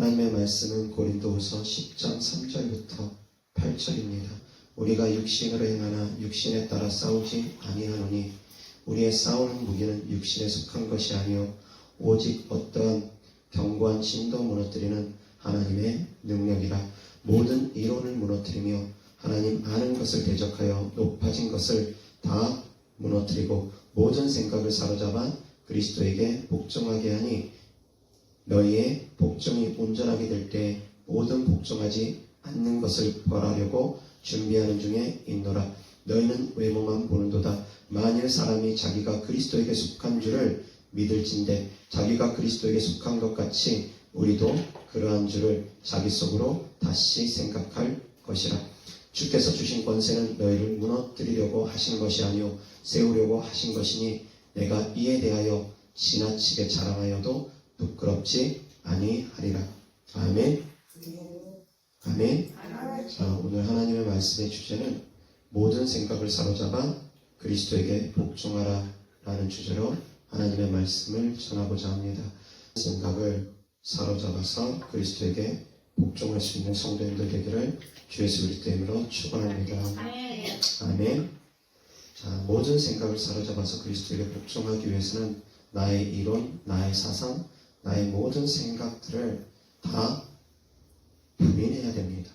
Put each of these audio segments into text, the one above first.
하나님의 말씀은 고린도후서 10장 3절부터 8절입니다. 우리가 육신으로 행하나 육신에 따라 싸우지 아니하노니 우리의 싸우는 무기는 육신에 속한 것이 아니요 오직 어떠한 견고한 진도 무너뜨리는 하나님의 능력이라. 모든 이론을 무너뜨리며 하나님 아는 것을 대적하여 높아진 것을 다 무너뜨리고 모든 생각을 사로잡아 그리스도에게 복종하게 하니 너희의 복종이 온전하게 될 때 모든 복종하지 않는 것을 벌하려고 준비하는 중에 있노라. 너희는 외모만 보는도다. 만일 사람이 자기가 그리스도에게 속한 줄을 믿을진대 자기가 그리스도에게 속한 것 같이 우리도 그러한 줄을 자기 속으로 다시 생각할 것이라. 주께서 주신 권세는 너희를 무너뜨리려고 하신 것이 아니요 세우려고 하신 것이니 내가 이에 대하여 지나치게 자랑하여도 부끄럽지 아니하리라. 아멘. 아멘. 자, 오늘 하나님의 말씀의 주제는 모든 생각을 사로잡아 그리스도에게 복종하라 라는 주제로 하나님의 말씀을 전하고자 합니다. 생각을 사로잡아서 그리스도에게 복종할 수 있는 성도님들 되기를 주 예수 그리스도의 이름으로 축원합니다. 아멘. 자, 모든 생각을 사로잡아서 그리스도에게 복종하기 위해서는 나의 이론, 나의 사상, 나의 모든 생각들을 다 부인해야 됩니다.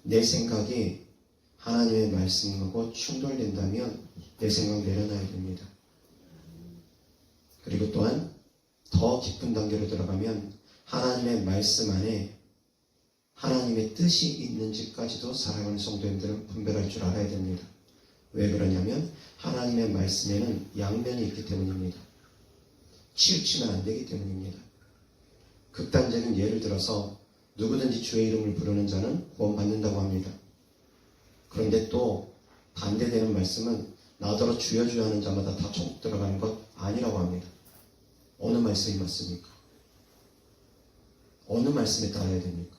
내 생각이 하나님의 말씀하고 충돌된다면 내 생각 내려놔야 됩니다. 그리고 또한 더 깊은 단계로 들어가면 하나님의 말씀 안에 하나님의 뜻이 있는지까지도 사랑하는 성도님들은 분별할 줄 알아야 됩니다. 왜 그러냐면 하나님의 말씀에는 양면이 있기 때문입니다. 치우치면 안 되기 때문입니다. 극단적인 예를 들어서 누구든지 주의 이름을 부르는 자는 구원받는다고 합니다. 그런데 또 반대되는 말씀은 나더러 주여 주여 하는 자마다 다 천국 들어가는 것 아니라고 합니다. 어느 말씀이 맞습니까? 어느 말씀에 따라야 됩니까?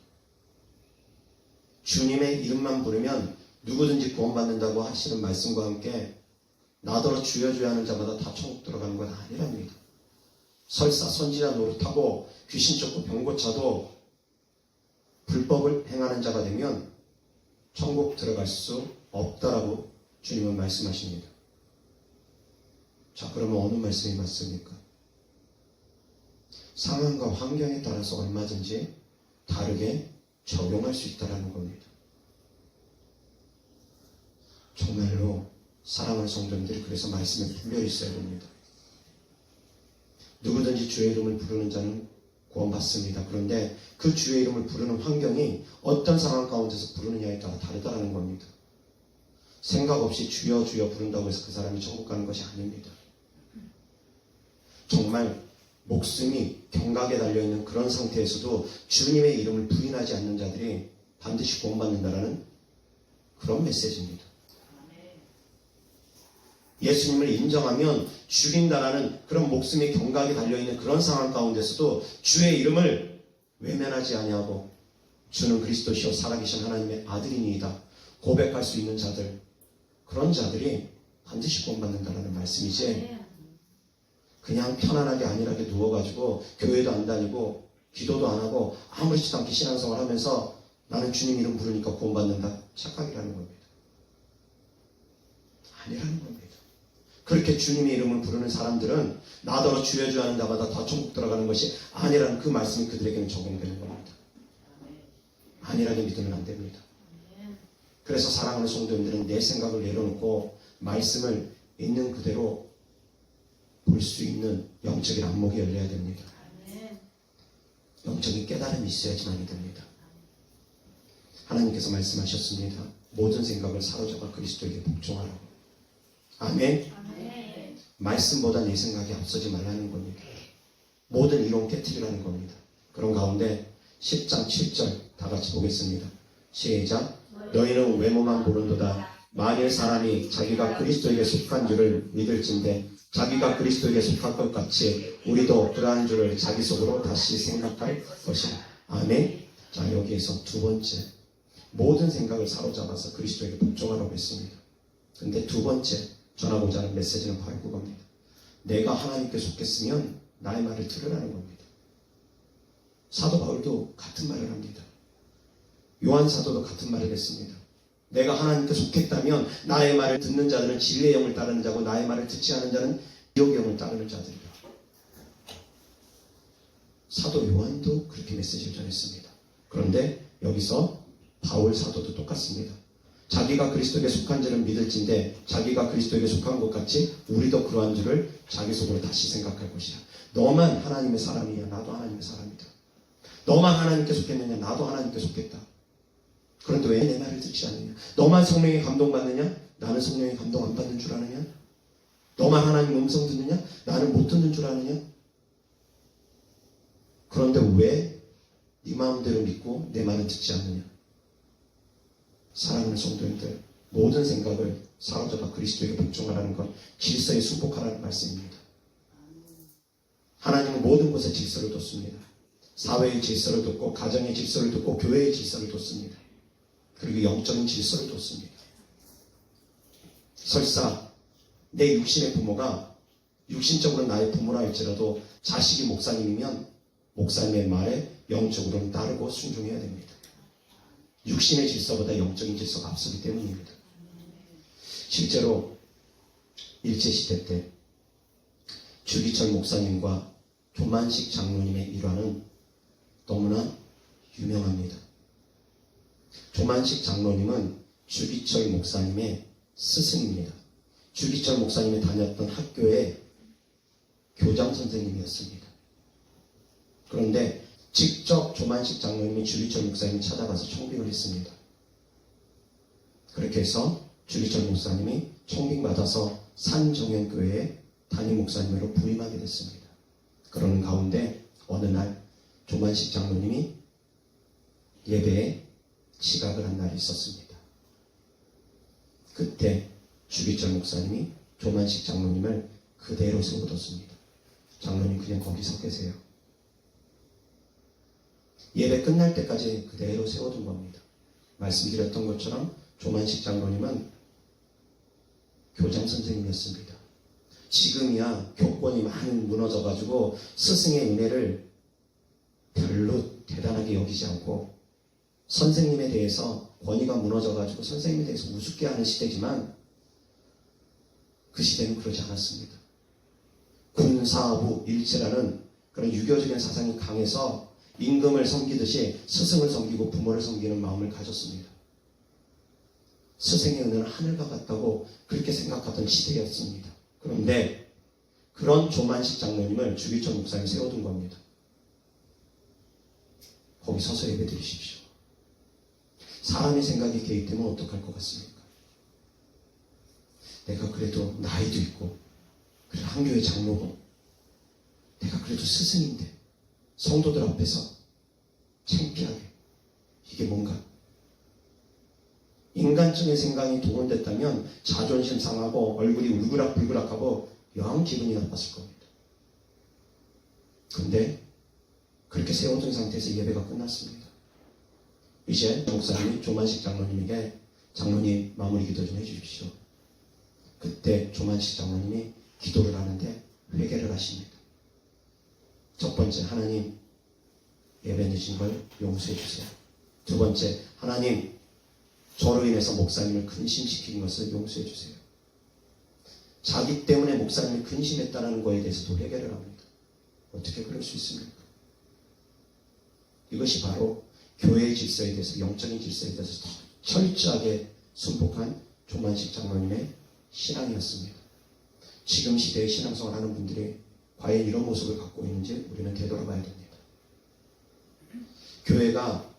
주님의 이름만 부르면 누구든지 구원받는다고 하시는 말씀과 함께 나더러 주여 주여 하는 자마다 다 천국 들어가는 건 아니랍니다. 설사 선지자 노릇하고 귀신 쫓고 병 고쳐도 불법을 행하는 자가 되면 천국 들어갈 수 없다라고 주님은 말씀하십니다. 자, 그러면 어느 말씀이 맞습니까? 상황과 환경에 따라서 얼마든지 다르게 적용할 수 있다는 겁니다. 정말로 사랑하는 성도님들이 그래서 말씀에 풀려 있어야 됩니다. 누구든지 주의 이름을 부르는 자는 구원받습니다. 그런데 그 주의 이름을 부르는 환경이 어떤 상황 가운데서 부르느냐에 따라 다르다는 겁니다. 생각 없이 주여 주여 부른다고 해서 그 사람이 천국 가는 것이 아닙니다. 정말 목숨이 경각에 달려있는 그런 상태에서도 주님의 이름을 부인하지 않는 자들이 반드시 구원받는다라는 그런 메시지입니다. 예수님을 인정하면 죽인다라는 그런 목숨이 경각에 달려있는 그런 상황 가운데서도 주의 이름을 외면하지 아니하고 주는 그리스도시요 살아계신 하나님의 아들이니이다 고백할 수 있는 자들, 그런 자들이 반드시 구원받는다라는 말씀이지, 그냥 편안하게 안일하게 누워가지고 교회도 안 다니고 기도도 안 하고 아무렇지도 않게 신앙생활 하면서 나는 주님 이름 부르니까 구원받는다, 착각이라는 겁니다. 아니라는 겁니다. 그렇게 주님의 이름을 부르는 사람들은 나더러 주여 주여 하는 자마다 다 천국 들어가는 것이 아니라는 그 말씀이 그들에게는 적용되는 겁니다. 아니라게 믿으면 안 됩니다. 그래서 사랑하는 성도님들은 내 생각을 내려놓고 말씀을 있는 그대로 볼 수 있는 영적인 안목이 열려야 됩니다. 영적인 깨달음이 있어야지만이 됩니다. 하나님께서 말씀하셨습니다. 모든 생각을 사로잡아 그리스도에게 복종하라고. 아멘. 말씀보다 내 생각이 앞서지 말라는 겁니다. 모든 이론 깨트리라는 겁니다. 그런 가운데 10장 7절 다 같이 보겠습니다. 시작. 너희는 외모만 보는도다. 만일 사람이 자기가 그리스도에게 속한 줄을 믿을진대 자기가 그리스도에게 속한 것 같이 우리도 그러한 줄을 자기 속으로 다시 생각할 것이다. 아멘. 자, 여기에서 두 번째, 모든 생각을 사로잡아서 그리스도에게 복종하라고 했습니다. 근데 두 번째 전하고자 하는 메시지는 바로 그겁니다. 내가 하나님께 속했으면 나의 말을 들으라는 겁니다. 사도 바울도 같은 말을 합니다. 요한 사도도 같은 말을 했습니다. 내가 하나님께 속했다면 나의 말을 듣는 자들은 진리의 영을 따르는 자고 나의 말을 듣지 않은 자는 지옥의 영을 따르는 자들이다. 사도 요한도 그렇게 메시지를 전했습니다. 그런데 여기서 바울 사도도 똑같습니다. 자기가 그리스도에게 속한 줄은 믿을진데 자기가 그리스도에게 속한 것 같이 우리도 그러한 줄을 자기 속으로 다시 생각할 것이다. 너만 하나님의 사람이야. 나도 하나님의 사람이다. 너만 하나님께 속했느냐. 나도 하나님께 속했다. 그런데 왜 내 말을 듣지 않느냐. 너만 성령에 감동받느냐. 나는 성령에 감동 안 받는 줄 아느냐. 너만 하나님 음성 듣느냐. 나는 못 듣는 줄 아느냐. 그런데 왜 네 마음대로 믿고 내 말은 듣지 않느냐. 사랑하는 성도님들, 모든 생각을 사로잡아 그리스도에게 복종하라는 것, 질서에 순복하라는 말씀입니다. 하나님은 모든 것에 질서를 뒀습니다. 사회의 질서를 뒀고 가정의 질서를 뒀고 교회의 질서를 뒀습니다. 그리고 영적인 질서를 뒀습니다. 설사 내 육신의 부모가 육신적으로 나의 부모라 할지라도 자식이 목사님이면 목사님의 말에 영적으로는 따르고 순종해야 됩니다. 육신의 질서보다 영적인 질서가 앞서기 때문입니다. 실제로 일제시대 때 주기철 목사님과 조만식 장로님의 일화는 너무나 유명합니다. 조만식 장로님은 주기철 목사님의 스승입니다. 주기철 목사님이 다녔던 학교의 교장 선생님이었습니다. 그런데 직접 조만식 장로님이 주기철 목사님을 찾아가서 청빙을 했습니다. 그렇게 해서 주기철 목사님이 청빙받아서 산정연교회의 담임 목사님으로 부임하게 됐습니다. 그러는 가운데 어느 날 조만식 장로님이 예배에 지각을 한 날이 있었습니다. 그때 주기철 목사님이 조만식 장로님을 그대로 세워뒀습니다. 장로님 그냥 거기 서 계세요. 예배 끝날 때까지 그대로 세워둔 겁니다. 말씀드렸던 것처럼 조만식 장로님은 교장 선생님이었습니다. 지금이야 교권이 많이 무너져가지고 스승의 은혜를 별로 대단하게 여기지 않고 선생님에 대해서 권위가 무너져가지고 선생님에 대해서 우습게 하는 시대지만 그 시대는 그러지 않았습니다. 군사부 일체라는 그런 유교적인 사상이 강해서 임금을 섬기듯이 스승을 섬기고 부모를 섬기는 마음을 가졌습니다. 스승의 은혜는 하늘과 같다고 그렇게 생각하던 시대였습니다. 그런데 그런 조만식 장로님을 주기철 목사님이 세워둔 겁니다. 거기 서서 예배 드리십시오. 사람의 생각이 개입되면 어떡할 것 같습니까? 내가 그래도 나이도 있고 그래 한 교회 장로고 내가 그래도 스승인데 성도들 앞에서 창피하게 이게 뭔가 인간적인 생각이 동원됐다면 자존심 상하고 얼굴이 울그락불그락하고 영 기분이 나빴을 겁니다. 그런데 그렇게 세워둔 상태에서 예배가 끝났습니다. 이제 목사님이 조만식 장로님에게 장로님 마무리 기도 좀 해주십시오. 그때 조만식 장로님이 기도를 하는데 회개를 하십니다. 첫 번째, 하나님 예배 늦은 걸 용서해 주세요. 두 번째, 하나님 저로 인해서 목사님을 근심시킨 것을 용서해 주세요. 자기 때문에 목사님을 근심했다는 것에 대해서도 회개를 합니다. 어떻게 그럴 수 있습니까? 이것이 바로 교회의 질서에 대해서, 영적인 질서에 대해서 철저하게 순복한 조만식 장로님의 신앙이었습니다. 지금 시대의 신앙생활 하는 분들이 과연 이런 모습을 갖고 있는지 우리는 되돌아봐야 됩니다. 교회가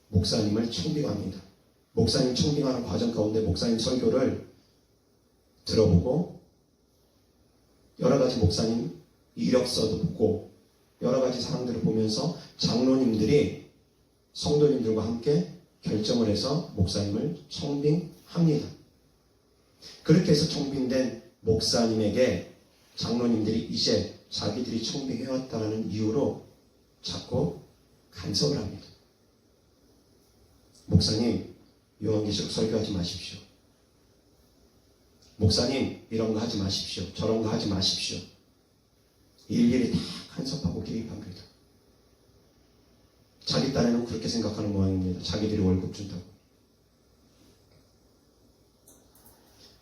목사님을 청빙합니다. 목사님 청빙하는 과정 가운데 목사님 설교를 들어보고 여러 가지 목사님 이력서도 보고 여러 가지 사람들을 보면서 장로님들이 성도님들과 함께 결정을 해서 목사님을 청빙합니다. 그렇게 해서 청빙된 목사님에게 장로님들이 이제 자기들이 청빙해왔다는 이유로 자꾸 간섭을 합니다. 목사님, 요한계시록 설교하지 마십시오. 목사님, 이런 거 하지 마십시오. 저런 거 하지 마십시오. 일일이 다 간섭하고 개입합니다. 딴에는 그렇게 생각하는 모양입니다. 자기들이 월급 준다고.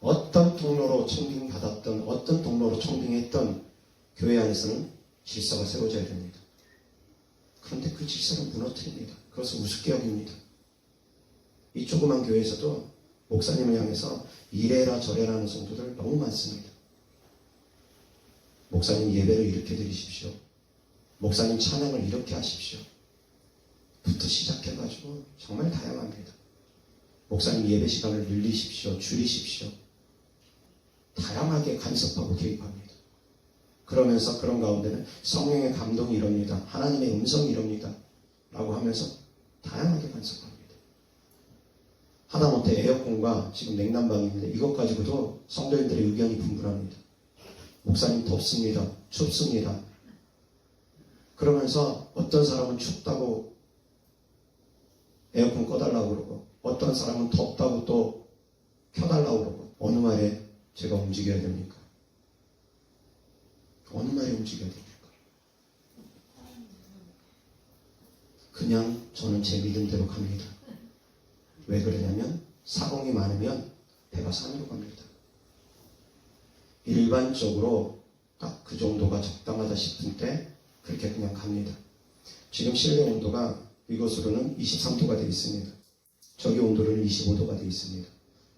어떤 통로로 청빙받았던, 어떤 통로로 청빙했던 교회 안에서는 질서가 세워져야 됩니다. 그런데 그 질서를 무너뜨립니다. 그것을 우습게 여깁니다. 이 조그만 교회에서도 목사님을 향해서 이래라 저래라 하는 성도들 너무 많습니다. 목사님 예배를 이렇게 드리십시오. 목사님 찬양을 이렇게 하십시오. 부터 시작해가지고 정말 다양합니다. 목사님 예배 시간을 늘리십시오. 줄이십시오. 다양하게 간섭하고 개입합니다. 그러면서 그런 가운데는 성령의 감동이 이럽니다. 하나님의 음성이 이럽니다. 라고 하면서 다양하게 간섭합니다. 하다못해 에어컨과 지금 냉난방입니다. 이것 가지고도 성도님들의 의견이 분분합니다. 목사님 덥습니다. 춥습니다. 그러면서 어떤 사람은 춥다고 에어컨 꺼달라고 그러고 어떤 사람은 덥다고 또 켜달라고 그러고 어느 말에 제가 움직여야 됩니까? 어느 말에 움직여야 됩니까? 그냥 저는 제 믿음대로 갑니다. 왜 그러냐면 사공이 많으면 배가 산으로 갑니다. 일반적으로 딱 그 정도가 적당하다 싶을 때 그렇게 그냥 갑니다. 지금 실내 온도가 이곳으로는 23도가 되어 있습니다. 저기 온도로는 25도가 되어 있습니다.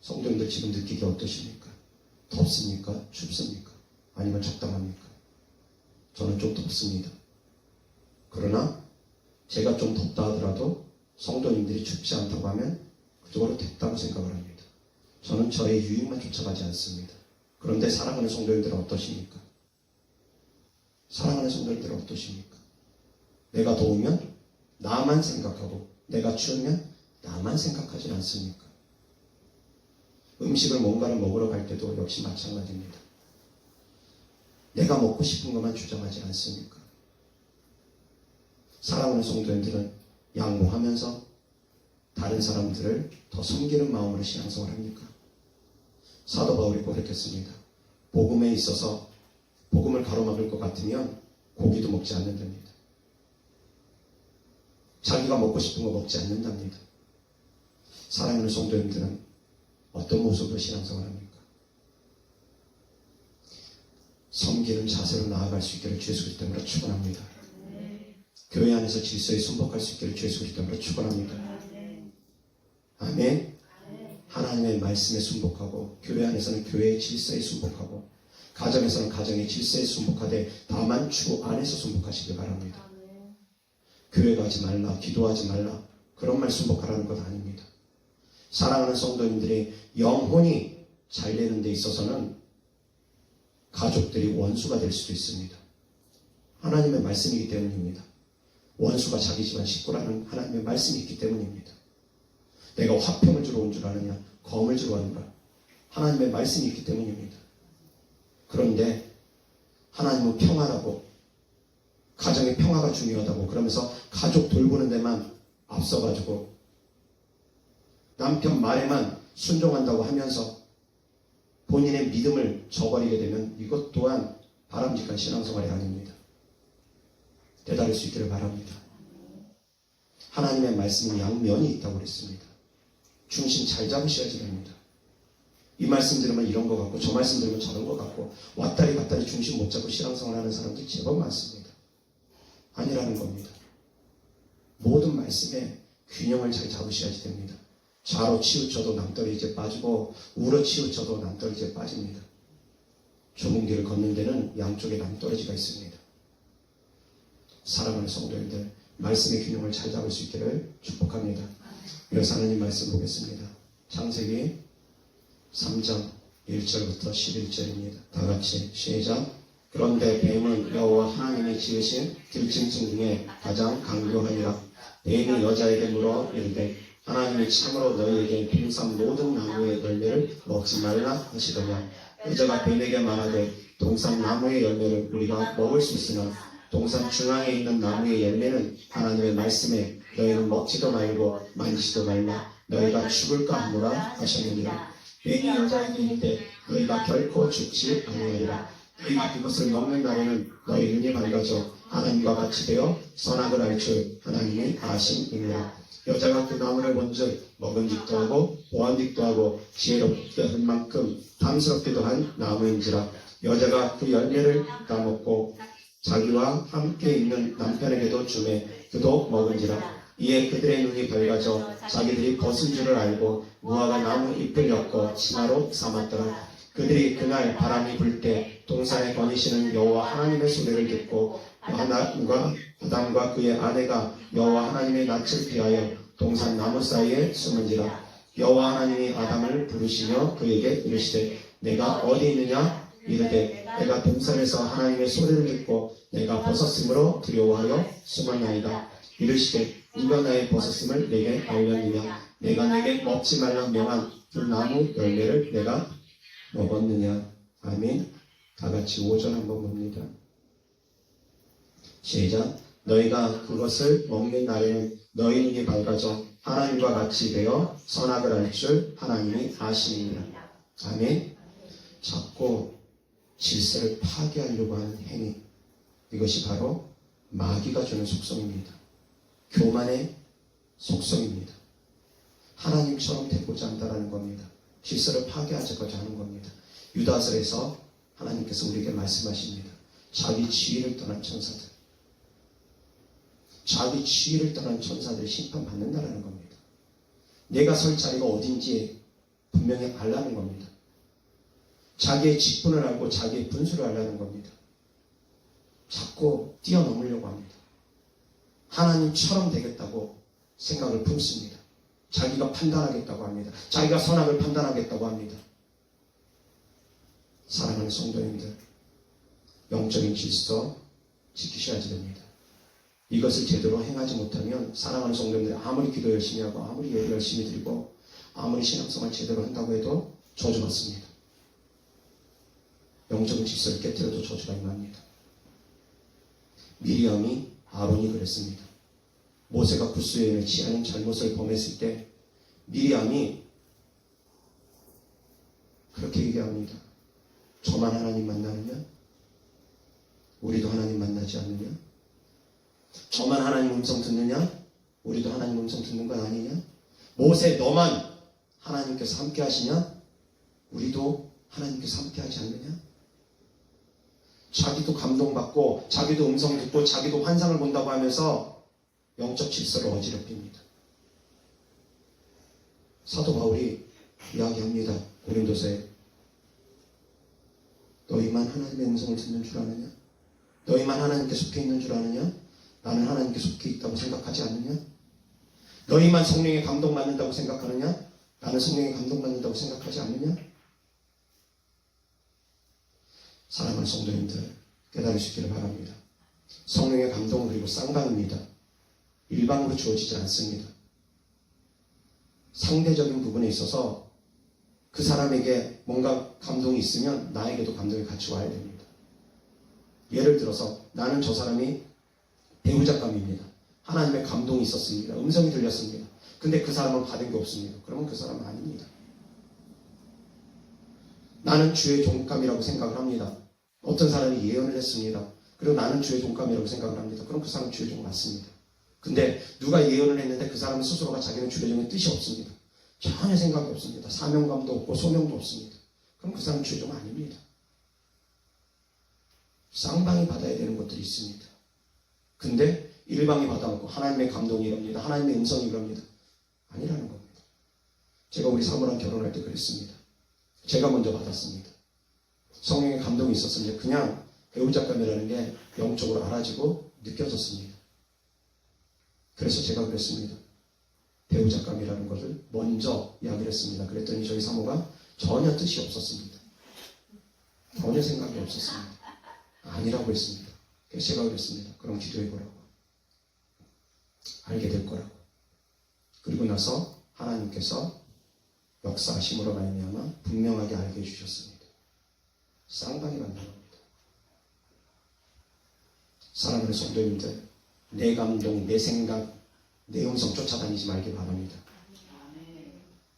성도님들 지금 느끼기 어떠십니까? 덥습니까? 춥습니까? 아니면 적당합니까? 저는 좀 덥습니다. 그러나 제가 좀 덥다 하더라도 성도님들이 춥지 않다고 하면 그쪽으로 됐다고 생각을 합니다. 저는 저의 유익만 쫓아가지 않습니다. 그런데 사랑하는 성도님들은 어떠십니까? 사랑하는 성도님들은 어떠십니까? 내가 더우면 나만 생각하고 내가 추우면 나만 생각하지 않습니까? 음식을 뭔가를 먹으러 갈 때도 역시 마찬가지입니다. 내가 먹고 싶은 것만 주장하지 않습니까? 사랑하는 성도님들은 양보하면서 다른 사람들을 더 섬기는 마음으로 신앙생활을 합니까? 사도 바울이 고백했습니다. 복음에 있어서 복음을 가로막을 것 같으면 고기도 먹지 않는답니다. 자기가 먹고 싶은 거 먹지 않는답니다. 사랑하는 성도님들은 어떤 모습으로 신앙생활을 합니까? 섬기는 자세로 나아갈 수 있기를 주 예수 그리스도 이름으로 축원합니다. 교회 안에서 질서에 순복할 수 있기를 주 예수 그리스도 이름으로 축원합니다. 아멘. 하나님의 말씀에 순복하고 교회 안에서는 교회의 질서에 순복하고 가정에서는 가정의 질서에 순복하되 다만 주 안에서 순복하시길 바랍니다. 교회 가지 말라, 기도하지 말라 그런 말 순복하라는 것 아닙니다. 사랑하는 성도님들이 영혼이 잘 되는 데 있어서는 가족들이 원수가 될 수도 있습니다. 하나님의 말씀이기 때문입니다. 원수가 자기 집안 식구라는 하나님의 말씀이 있기 때문입니다. 내가 화평을 주러 온 줄 아느냐 검을 주러 왔노라 하나님의 말씀이 있기 때문입니다. 그런데 하나님은 평화라고 가정의 평화가 중요하다고 그러면서 가족 돌보는 데만 앞서가지고 남편 말에만 순종한다고 하면서 본인의 믿음을 저버리게 되면 이것 또한 바람직한 신앙생활이 아닙니다. 깨달을 수 있기를 바랍니다. 하나님의 말씀은 양면이 있다고 그랬습니다. 중심 잘 잡으셔야 됩니다. 이 말씀 들으면 이런 것 같고 저 말씀 들으면 저런 것 같고 왔다리 갔다리 중심 못 잡고 신앙생활 하는 사람들이 제법 많습니다. 아니라는 겁니다. 모든 말씀에 균형을 잘 잡으셔야지 됩니다. 좌로 치우쳐도 남떨어지게 빠지고 우로 치우쳐도 남떨어지게 빠집니다. 좁은 길을 걷는 데는 양쪽에 남떨어지가 있습니다. 사랑하는 성도님들 말씀의 균형을 잘 잡을 수 있기를 축복합니다. 이어서 하나님 말씀 보겠습니다. 창세기 3장 1절부터 11절입니다. 다 같이 시작. 그런데 뱀은 여호와 하나님이 지으신 들짐승 중에 가장 강교하니라. 뱀이 여자에게 물어 이르되 하나님이 참으로 너희에게 동산 모든 나무의 열매를 먹지 말라 하시더냐. 여자가 뱀에게 말하되 동산 나무의 열매를 우리가 먹을 수 있으나 동산 중앙에 있는 나무의 열매는 하나님의 말씀에 너희는 먹지도 말고 만지지도 말라 너희가 죽을까 하노라 하셨느니라. 뱀이 여자에게 이르되 너희가 결코 죽지 아니하리라. 너희가 그것을 먹는 날에는 너희 눈이 밝아져 하나님과 같이 되어 선악을 알 줄 하나님이 아심이니라. 여자가 그 나무를 본즉 먹음직도 하고 보암직도 하고 지혜롭게 할 만큼 탐스럽기도 한 나무인지라. 여자가 그 열매를 따먹고 자기와 함께 있는 남편에게도 주매 그도 먹은지라. 이에 그들의 눈이 밝아져 자기들이 벗은 줄을 알고 무화과 나무 잎을 엮어 치마로 삼았더라. 그들이 그날 바람이 불 때 동산에 거니시는 여호와 하나님의 소리를 듣고 아담과 그의 아내가 여호와 하나님의 낯을 피하여 동산 나무 사이에 숨은지라. 여호와 하나님이 아담을 부르시며 그에게 이르시되 내가 어디 있느냐 이르되 내가 동산에서 하나님의 소리를 듣고 내가 벗었으므로 두려워하여 숨었나이다. 이르시되 누가 나의 벗었음을 내게 알렸느냐. 내가 내게 먹지 말라 명한 불나무 열매를 내가 먹었느냐. 아멘. 다같이 5절 한번 봅니다. 시작. 너희가 그것을 먹는 날에는 너희 눈이 밝아져 하나님과 같이 되어 선악을 알 줄 하나님이 아시느니라. 아멘. 자꾸 질서를 파괴하려고 하는 행위, 이것이 바로 마귀가 주는 속성입니다. 교만의 속성입니다. 하나님처럼 되고자 한다는 겁니다. 질서를 파괴하자고자 하는 겁니다. 유다서에서 하나님께서 우리에게 말씀하십니다. 자기 지위를 떠난 천사들, 자기 지위를 떠난 천사들이 심판받는다라는 겁니다. 내가 설 자리가 어딘지 분명히 알라는 겁니다. 자기의 직분을 알고 자기의 분수를 알라는 겁니다. 자꾸 뛰어넘으려고 합니다. 하나님처럼 되겠다고 생각을 품습니다. 자기가 판단하겠다고 합니다. 자기가 선악을 판단하겠다고 합니다. 사랑하는 성도님들, 영적인 질서 지키셔야지 됩니다. 이것을 제대로 행하지 못하면 사랑하는 성도님들이 아무리 기도 열심히 하고 아무리 예배 열심히 드리고 아무리 신앙생활 제대로 한다고 해도 저주받습니다. 영적인 질서를 깨뜨려도 저주가 임합니다. 미리암이 아론이 그랬습니다. 모세가 구스여인을 취하는 잘못을 범했을 때 미리암이 그렇게 얘기합니다. 저만 하나님 만나느냐? 우리도 하나님 만나지 않느냐? 저만 하나님 음성 듣느냐? 우리도 하나님 음성 듣는 건 아니냐? 모세 너만 하나님께서 함께 하시냐? 우리도 하나님께서 함께 하지 않느냐? 자기도 감동받고 자기도 음성 듣고 자기도 환상을 본다고 하면서 영적 질서를 어지럽힙니다. 사도 바울이 이야기합니다. 고린도서에 너희만 하나님의 음성을 듣는 줄 아느냐? 너희만 하나님께 속해 있는 줄 아느냐? 나는 하나님께 속해 있다고 생각하지 않느냐? 너희만 성령에 감동받는다고 생각하느냐? 나는 성령에 감동받는다고 생각하지 않느냐? 사랑하는 성도님들, 깨달으시기를 바랍니다. 성령의 감동은 그리고 쌍방입니다. 일방으로 주어지지 않습니다. 상대적인 부분에 있어서 그 사람에게 뭔가 감동이 있으면 나에게도 감동이 같이 와야 됩니다. 예를 들어서 나는 저 사람이 배우작감입니다. 하나님의 감동이 있었습니다. 음성이 들렸습니다. 근데 그 사람은 받은 게 없습니다. 그러면 그 사람은 아닙니다. 나는 주의 종감이라고 생각을 합니다. 어떤 사람이 예언을 했습니다. 그리고 나는 주의 종감이라고 생각을 합니다. 그럼 그 사람은 주의 종 맞습니다. 근데 누가 예언을 했는데 그 사람 스스로가 자기는 주의 종의 뜻이 없습니다. 전혀 생각이 없습니다. 사명감도 없고 소명도 없습니다. 그럼 그 사람은 주의 종 아닙니다. 쌍방이 받아야 되는 것들이 있습니다. 근데 일방이 받아놓고 하나님의 감동이 이럽니다. 하나님의 음성이 이럽니다. 아니라는 겁니다. 제가 우리 사모랑 결혼할 때 그랬습니다. 제가 먼저 받았습니다. 성령의 감동이 있었습니다. 그냥 배우작감이라는 게 영적으로 알아지고 느껴졌습니다. 그래서 제가 그랬습니다. 배우작감이라는 것을 먼저 이야기를 했습니다. 그랬더니 저희 사모가 전혀 뜻이 없었습니다. 전혀 생각이 없었습니다. 아니라고 했습니다. 그래서 제가 그랬습니다. 그럼 기도해보라고. 알게 될 거라고. 그리고 나서 하나님께서 역사하심으로 말미암아 분명하게 알게 해주셨습니다. 쌍방이 만난 겁니다. 사랑하는 성도님들, 내 감동, 내 생각, 내 음성 쫓아다니지 말기 바랍니다.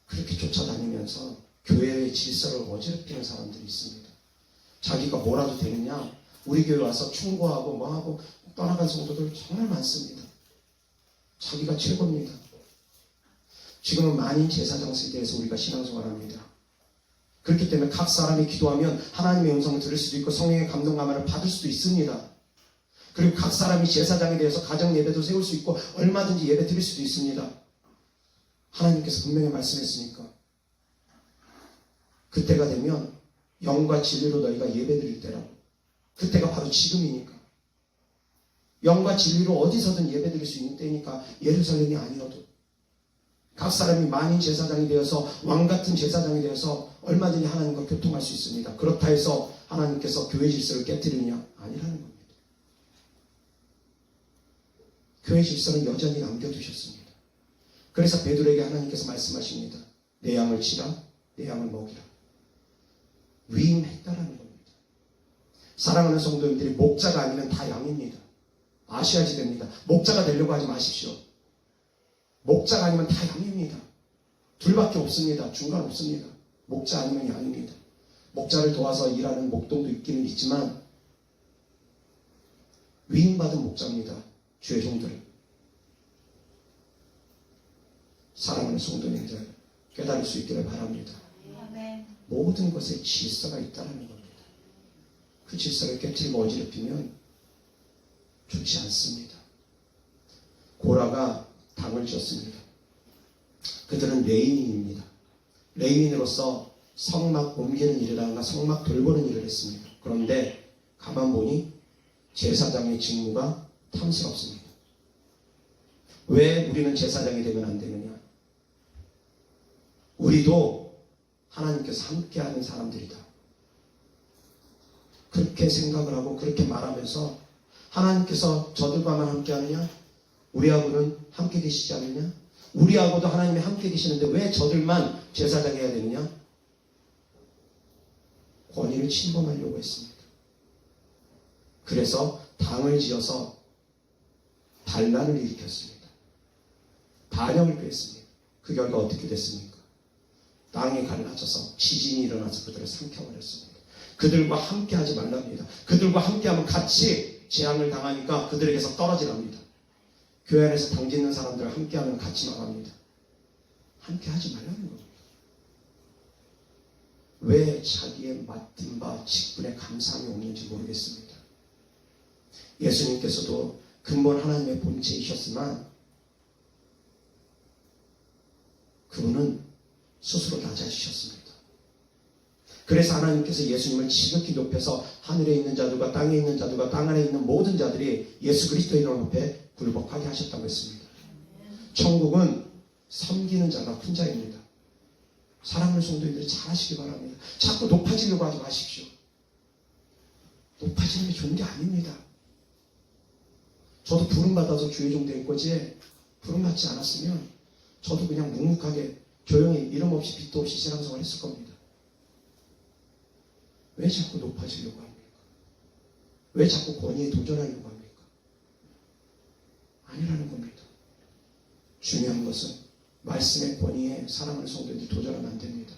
그렇게 쫓아다니면서 교회의 질서를 어지럽히는 사람들이 있습니다. 자기가 뭐라도 되느냐, 우리 교회 와서 충고하고 뭐하고 떠나간 성도들 정말 많습니다. 자기가 최고입니다. 지금은 만인 제사장 세대에서 우리가 신앙생활합니다. 그렇기 때문에 각 사람이 기도하면 하나님의 음성을 들을 수도 있고 성령의 감동감화를 받을 수도 있습니다. 그리고 각 사람이 제사장에 대해서 가정 예배도 세울 수 있고 얼마든지 예배 드릴 수도 있습니다. 하나님께서 분명히 말씀했으니까. 그때가 되면 영과 진리로 너희가 예배 드릴 때라고. 그때가 바로 지금이니까. 영과 진리로 어디서든 예배 드릴 수 있는 때니까 예루살렘이 아니어도 각 사람이 만인 제사장이 되어서 왕같은 제사장이 되어서 얼마든지 하나님과 교통할 수 있습니다. 그렇다 해서 하나님께서 교회 질서를 깨뜨리느냐? 아니라는 겁니다. 교회 질서는 여전히 남겨두셨습니다. 그래서 베드로에게 하나님께서 말씀하십니다. 내 양을 치라, 내 양을 먹이라. 위임했다라는 겁니다. 사랑하는 성도님들이 목자가 아니면 다 양입니다. 아셔야지 됩니다. 목자가 되려고 하지 마십시오. 목자가 아니면 다 양입니다. 둘밖에 없습니다. 중간 없습니다. 목자 아니면 양입니다. 목자를 도와서 일하는 목동도 있기는 있지만 위임받은 목자입니다. 주의 종들을. 사랑하는 성도님들 깨달을 수 있기를 바랍니다. 모든 것에 질서가 있다는 겁니다. 그 질서를 깨뜨리고 어지럽히면 좋지 않습니다. 고라가 당을 지었습니다. 그들은 레위인입니다. 레위인으로서 성막 옮기는 일이라든가 성막 돌보는 일을 했습니다. 그런데 가만 보니 제사장의 직무가 탐스럽습니다. 왜 우리는 제사장이 되면 안 되느냐? 우리도 하나님께서 함께하는 사람들이다. 그렇게 생각을 하고 그렇게 말하면서 하나님께서 저들과만 함께하느냐? 우리하고는 함께 계시지 않느냐? 우리하고도 하나님이 함께 계시는데 왜 저들만 제사장 해야 되느냐? 권위를 침범하려고 했습니다. 그래서 당을 지어서 반란을 일으켰습니다. 반역을 꾀했습니다. 그 결과 어떻게 됐습니까? 땅이 갈라져서 지진이 일어나서 그들을 삼켜버렸습니다. 그들과 함께하지 말랍니다. 그들과 함께하면 같이 재앙을 당하니까 그들에게서 떨어지랍니다. 교회 안에서 당 짓는 사람들 함께하면 같이 나갑니다. 함께하지 말라는 겁니다. 왜 자기의 맡은 바 직분에 감사함이 없는지 모르겠습니다. 예수님께서도 근본 하나님의 본체이셨지만 그분은 스스로 낮아지셨습니다. 그래서 하나님께서 예수님을 지극히 높여서 하늘에 있는 자들과 땅에 있는 자들과 땅 안에 있는 모든 자들이 예수 그리스도의 이름 앞에 굴복하게 하셨다고 했습니다. 천국은 섬기는 자가 큰 자입니다. 사랑하는 성도님들이 잘 하시기 바랍니다. 자꾸 높아지려고 하지 마십시오. 높아지는 게 좋은 게 아닙니다. 저도 부름받아서 주의 종 된 거지 부름받지 않았으면 저도 그냥 묵묵하게 조용히 이름 없이 빛도 없이 신앙생활 했을 겁니다. 왜 자꾸 높아지려고 합니까? 왜 자꾸 권위에 도전하려고 합니까? 아니라는 겁니다. 중요한 것은 말씀의 권위에 사랑하는 성도들이 도전하면 안 됩니다.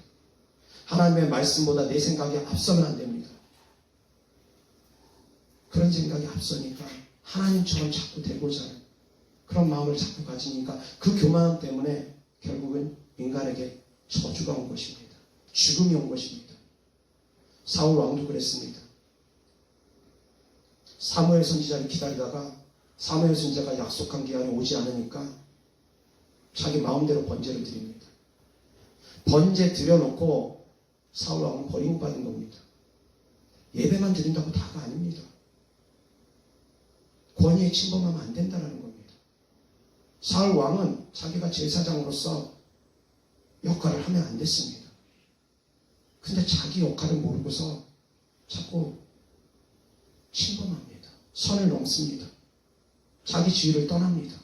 하나님의 말씀보다 내 생각이 앞서면 안 됩니다. 그런 생각이 앞서니까 하나님처럼 자꾸 되고자 하는 그런 마음을 자꾸 가지니까 그 교만함 때문에 결국은 인간에게 저주가 온 것입니다. 죽음이 온 것입니다. 사울 왕도 그랬습니다. 사무엘 선지자를 기다리다가 사무엘 선지자가 약속한 기한이 오지 않으니까 자기 마음대로 번제를 드립니다. 번제 드려놓고 사울 왕은 버림받은 겁니다. 예배만 드린다고 다가 아닙니다. 권위에 침범하면 안 된다는 겁니다. 사울 왕은 자기가 제사장으로서 역할을 하면 안 됐습니다. 근데 자기 역할을 모르고서 자꾸 침범합니다. 선을 넘습니다. 자기 지위를 떠납니다.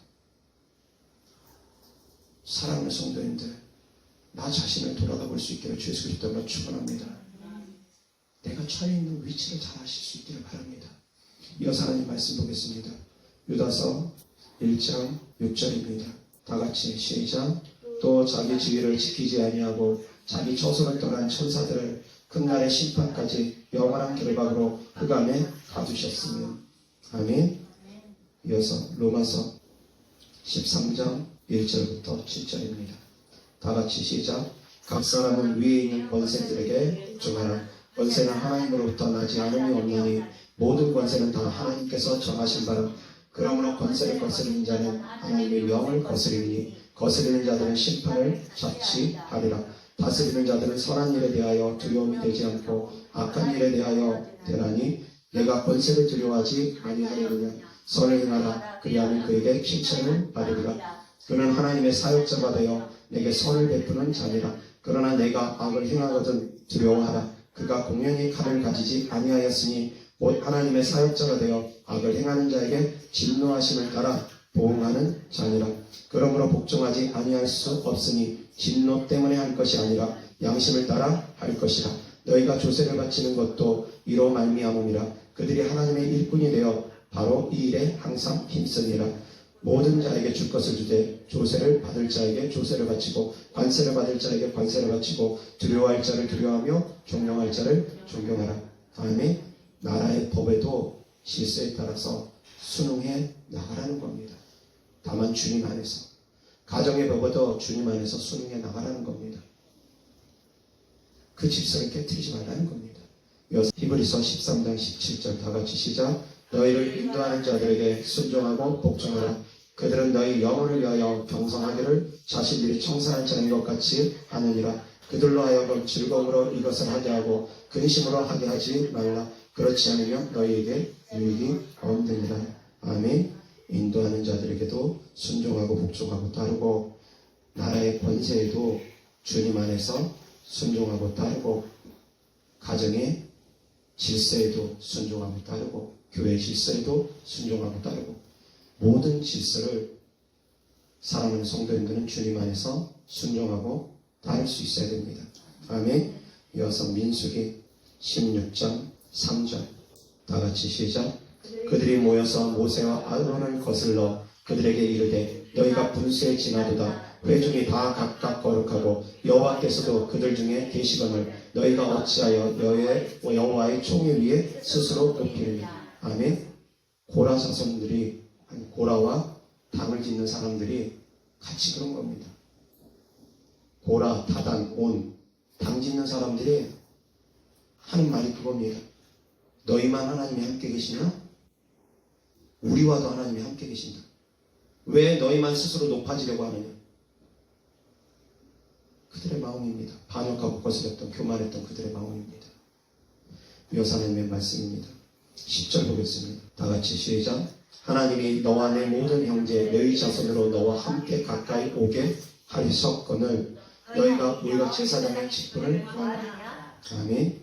사랑하는 성도님들, 나 자신을 돌아가 볼 수 있기를 주 예수 그리스도로 축원합니다. 내가 처해 있는 위치를 잘 아실 수 있기를 바랍니다. 이어서 하나님 말씀 보겠습니다. 유다서 1장 6절입니다. 다 같이 시작. 또 자기 지위를 지키지 아니하고 자기 처소를 떠난 천사들을 끝날의 심판까지 영원한 결박으로 흑암에 받으셨으며. 아멘. 이어서 로마서 13장 1절부터 7절입니다. 다 같이 시작. 각 사람은 위에 있는 권세들에게 복종하라. 권세는 하나님으로부터 나지 않음이 없나니 모든 권세는 다 하나님께서 정하신 바라. 그러므로 권세를 거스리는 자는 하나님의 명을 거스리니 거스리는 자들은 심판을 자취하리라. 다스리는 자들은 선한 일에 대하여 두려움이 되지 않고 악한 일에 대하여 되나니 내가 권세를 두려워하지 아니하려느냐. 선을 행하라. 그리하면 그에게 칭찬을 받으리라. 그는 하나님의 사역자가 되어 내게 선을 베푸는 자니라. 그러나 내가 악을 행하거든 두려워하라. 그가 공연히 칼을 가지지 아니하였으니 곧 하나님의 사역자가 되어 악을 행하는 자에게 진노하심을 따라 보응하는 자니라. 그러므로 복종하지 아니할 수 없으니 진노 때문에 할 것이 아니라 양심을 따라 할 것이라. 너희가 조세를 바치는 것도 이로 말미암음이라. 그들이 하나님의 일꾼이 되어 바로 이 일에 항상 힘쓰니라. 모든 자에게 줄 것을 주되 조세를 받을 자에게 조세를 바치고 관세를 받을 자에게 관세를 바치고 두려워할 자를 두려워하며 존경할 자를 존경하라. 다음에 나라의 법에도 질서에 따라서 순응해 나가라는 겁니다. 다만 주님 안에서. 가정의 법에도 주님 안에서 순응해 나가라는 겁니다. 그 질서를 깨뜨리지 말라는 겁니다. 히브리서 13장 17절 다 같이 시작. 너희를 인도하는 자들에게 순종하고 복종하라. 그들은 너희 영혼을 위하여 경성하기를 자신들이 청산할 자인 것 같이 하느니라. 그들로 하여금 즐거움으로 이것을 하게 하고 근심으로 하게 하지 말라. 그렇지 않으면 너희에게 유익이 없느니라. 아멘. 인도하는 자들에게도 순종하고 복종하고 따르고 나라의 권세에도 주님 안에서 순종하고 따르고 가정의 질서에도 순종하고 따르고 교회 질서에도 순종하고 따르고 모든 질서를 사랑하는 성도님들은 주님 안에서 순종하고 따를 수 있어야 됩니다. 아멘. 이어서 민수기 16장 3절 다 같이 시작. 그들이 모여서 모세와 아론을 거슬러 그들에게 이르되 너희가 분수에 지나도다. 회중이 다 각각 거룩하고 여호와께서도 그들 중에 계시거늘 너희가 어찌하여 여호와의 총회 위에 스스로 높이느냐. 아멘. 고라 자손들이 고라와 당을 짓는 사람들이 같이 그런 겁니다. 고라, 다단, 온, 당 짓는 사람들이 하는 말이 그겁니다. 너희만 하나님이 함께 계시냐? 우리와도 하나님이 함께 계신다. 왜 너희만 스스로 높아지려고 하느냐? 그들의 마음입니다. 반역하고 거스렸던, 교만했던 그들의 마음입니다. 묘사 하나님의 말씀입니다. 10절 보겠습니다. 다 같이 시작. 하나님이 너와 내 모든 형제 너희 자손으로 너와 함께 가까이 오게 하셨거늘 너희가 우리가 제사장의 직분을 구하라. 아멘.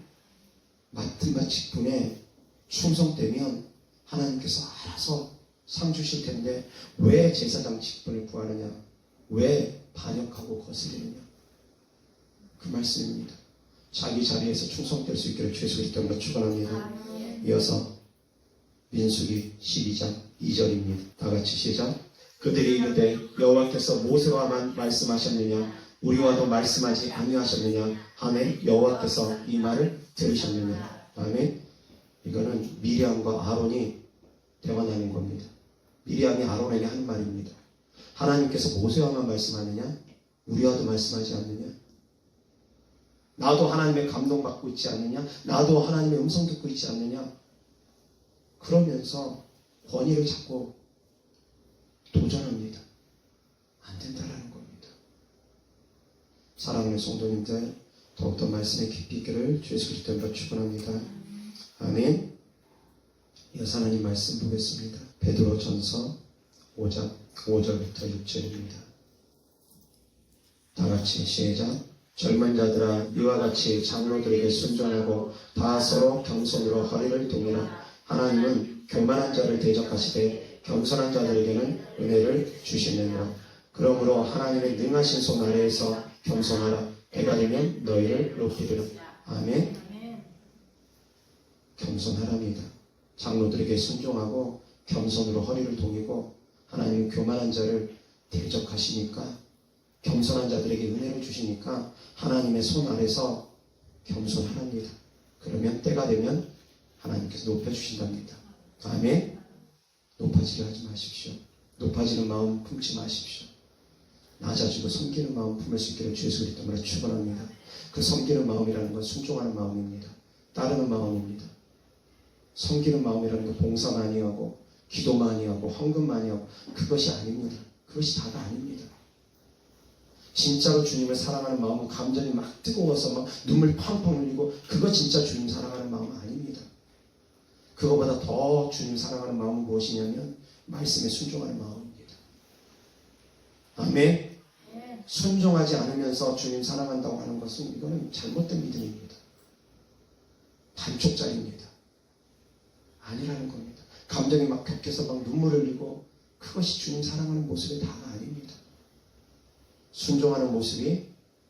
맡은 바 직분에 충성되면 하나님께서 알아서 상 주실 텐데 왜 제사장 직분을 구하느냐? 왜 반역하고 거스리느냐? 그 말씀입니다. 자기 자리에서 충성될 수 있기를 주 예수 그리스도로 축원합니다. 이어서 민수기 12장 2절입니다. 다 같이 시작. 그들이 이르되 여호와께서 모세와만 말씀하셨느냐 우리와도 말씀하지 아니하셨느냐 하매 여호와께서 이 말을 들으셨느냐. 아멘. 이거는 미리암과 아론이 대화하는 겁니다. 미리암이 아론에게 한 말입니다. 하나님께서 모세와만 말씀하느냐 우리와도 말씀하지 않느냐. 나도 하나님의 감동받고 있지 않느냐 나도 하나님의 음성 듣고 있지 않느냐. 그러면서 권위를 잡고 도전합니다. 안 된다라는 겁니다. 사랑하는 성도님들 더욱더 말씀에 깊이 있기를 주 예수 그리스도로 축원합니다. 아멘. 이어서 하나님 말씀 보겠습니다. 베드로 전서 5장 5절부터 6절입니다. 다 같이 시작. 젊은 자들아 이와 같이 장로들에게 순종하고 다 서로 겸손으로 허리를 동이라. 하나님은 교만한 자를 대적하시되 겸손한 자들에게는 은혜를 주시느니라. 그러므로 하나님의 능하신 손 아래에서 겸손하라. 때가 되면 너희를 높이리라. 아멘. 겸손하랍니다. 장로들에게 순종하고 겸손으로 허리를 동이고 하나님은 교만한 자를 대적하시니까 겸손한 자들에게 은혜를 주시니까 하나님의 손 아래서 겸손하랍니다. 그러면 때가 되면 하나님께서 높여주신답니다. 아멘. 높아지게 하지 마십시오. 높아지는 마음 품지 마십시오. 낮아지고 섬기는 마음 품을 수 있기를 주 예수 그리스도로 축원합니다. 그 섬기는 마음이라는 건 순종하는 마음입니다. 따르는 마음입니다. 섬기는 마음이라는 건 봉사 많이 하고 기도 많이 하고 헌금 많이 하고 그것이 아닙니다. 그것이 다가 아닙니다. 진짜로 주님을 사랑하는 마음은 감정이 막 뜨거워서 막 눈물 팡팡 흘리고 그거 진짜 주님 사랑하는 마음은 아닙니다. 그거보다 더 주님 사랑하는 마음은 무엇이냐면 말씀에 순종하는 마음입니다. 아멘. 순종하지 않으면서 주님 사랑한다고 하는 것은 이거는 잘못된 믿음입니다. 반쪽짜리입니다. 아니라는 겁니다. 감정이 막 격해서 막 눈물 흘리고 그것이 주님 사랑하는 모습의 다가 아닙니다. 순종하는 모습이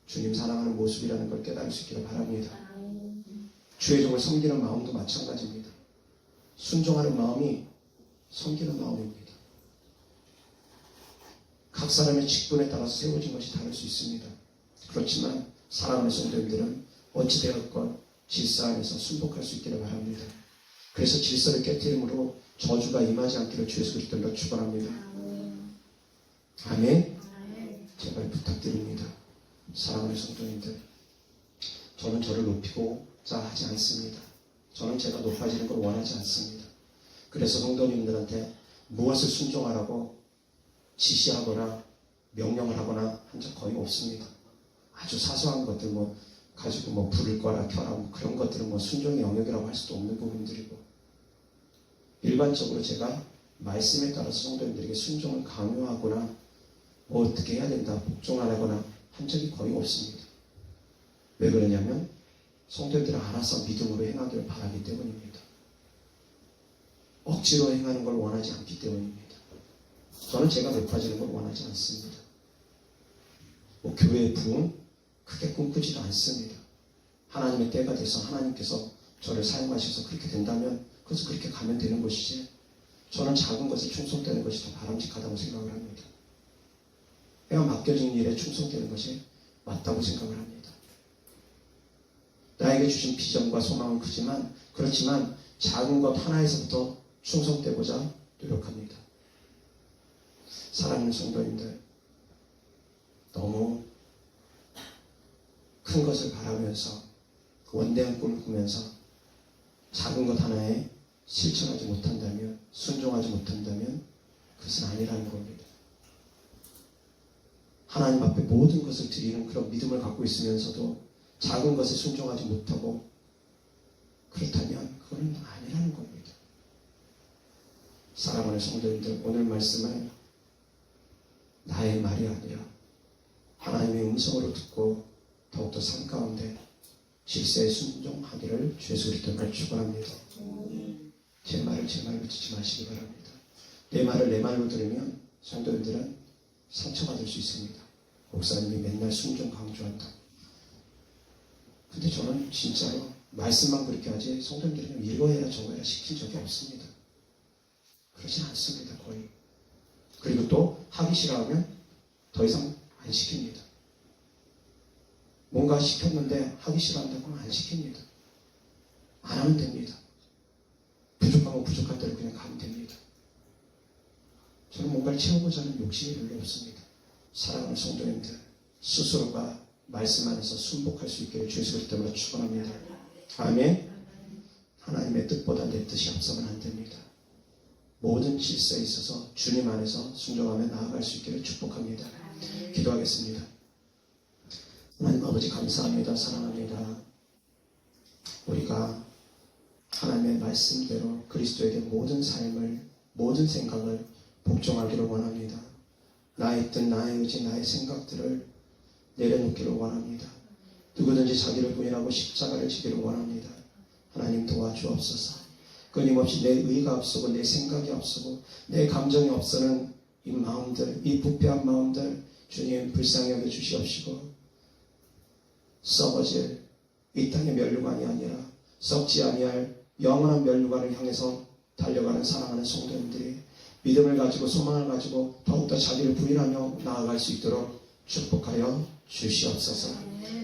주님 사랑하는 모습이라는 걸 깨달을 수 있기를 바랍니다. 주의 종을 섬기는 마음도 마찬가지입니다. 순종하는 마음이 섬기는 마음입니다. 각 사람의 직분에 따라서 세워진 것이 다를 수 있습니다. 그렇지만 사랑하는 성도님들은 어찌되었건 질서 안에서 순복할 수 있기를 바랍니다. 그래서 질서를 깨뜨림으로 저주가 임하지 않기를 주 예수 그리스도로 축원합니다. 아멘. 제발 부탁드립니다. 사랑하는 성도님들, 저는 저를 높이고자 하지 않습니다. 저는 제가 높아지는 걸 원하지 않습니다. 그래서 성도님들한테 무엇을 순종하라고 지시하거나 명령을 하거나 한 적 거의 없습니다. 아주 사소한 것들 가지고 불을 꺼라 켜라 그런 것들은 순종의 영역이라고 할 수도 없는 부분들이고, 일반적으로 제가 말씀에 따라서 성도님들에게 순종을 강요하거나 어떻게 해야 된다 복종하라거나 한 적이 거의 없습니다. 왜 그러냐면 성도들은 알아서 믿음으로 행하기를 바라기 때문입니다. 억지로 행하는 걸 원하지 않기 때문입니다. 저는 제가 높아지는 걸 원하지 않습니다. 교회의 부흥 크게 꿈꾸지도 않습니다. 하나님의 때가 돼서 하나님께서 저를 사용하셔서 그렇게 된다면 그래서 그렇게 가면 되는 것이지, 저는 작은 것에 충성되는 것이 더 바람직하다고 생각을 합니다. 내가 맡겨진 일에 충성되는 것이 맞다고 생각을 합니다. 나에게 주신 비전과 소망은 크지만 그렇지만 작은 것 하나에서부터 충성되고자 노력합니다. 사랑하는 성도님들, 너무 큰 것을 바라면서 원대한 꿈을 꾸면서 작은 것 하나에 실천하지 못한다면, 순종하지 못한다면 그것은 아니라는 겁니다. 하나님 앞에 모든 것을 드리는 그런 믿음을 갖고 있으면서도 작은 것에 순종하지 못하고 그렇다면 그건 아니라는 겁니다. 사랑하는 성도님들, 오늘 말씀을 나의 말이 아니라 하나님의 음성으로 듣고 더욱더 삶 가운데 질서에 순종하기를 주 예수 그리스도로 축원합니다. 제 말을 제 말로 듣지 마시기 바랍니다. 내 말을 내 말로 들으면 성도님들은 상처받을 수 있습니다. 목사님이 맨날 순종 강조한다. 근데 저는 진짜로 말씀만 그렇게 하지 성도님들은 이거 해라 저거 해라 시킨 적이 없습니다. 그러진 않습니다. 거의. 그리고 또 하기 싫어하면 더 이상 안 시킵니다. 뭔가 시켰는데 하기 싫어한다고 하면 안 시킵니다. 안 하면 됩니다. 부족하면 부족한 대로 그냥 가면 됩니다. 저는 뭔가를 채우고자 하는 욕심이 별로 없습니다. 사랑하는 성도님들, 스스로가 말씀 안에서 순복할 수 있기를 주 예수 그리스도로 축원합니다. 아멘. 하나님의 뜻보다 내 뜻이 앞서면 안 됩니다. 모든 질서에 있어서 주님 안에서 순종하며 나아갈 수 있기를 축복합니다. 기도하겠습니다. 하나님 아버지 감사합니다. 사랑합니다. 우리가 하나님의 말씀대로 그리스도에게 모든 삶을, 모든 생각을 복종하기를 원합니다. 나의 뜻, 나의 의지, 나의 생각들을 내려놓기를 원합니다. 누구든지 자기를 부인하고 십자가를 지기를 원합니다. 하나님 도와주옵소서. 끊임없이 내 의가 앞서고 내 생각이 앞서고 내 감정이 앞서는 이 마음들, 이 부패한 마음들 주님 불쌍히 여겨 주시옵시고, 썩어질 이 땅의 면류관이 아니라 썩지 아니할 영원한 면류관을 향해서 달려가는 사랑하는 성도님들이 믿음을 가지고 소망을 가지고 더욱더 자기를 부인하며 나아갈 수 있도록 축복하여 주시옵소서.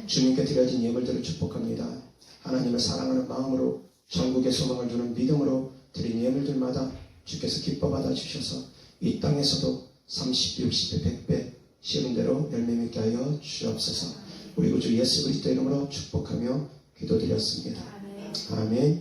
주님께 드려진 예물들을 축복합니다. 하나님을 사랑하는 마음으로 천국의 소망을 두는 믿음으로 드린 예물들마다 주께서 기뻐 받아 주셔서 이 땅에서도 30, 60배, 100배 쉬운 대로 열매 맺게 하여 주옵소서. 우리 구주 예수 그리스도 이름으로 축복하며 기도드렸습니다. 아멘.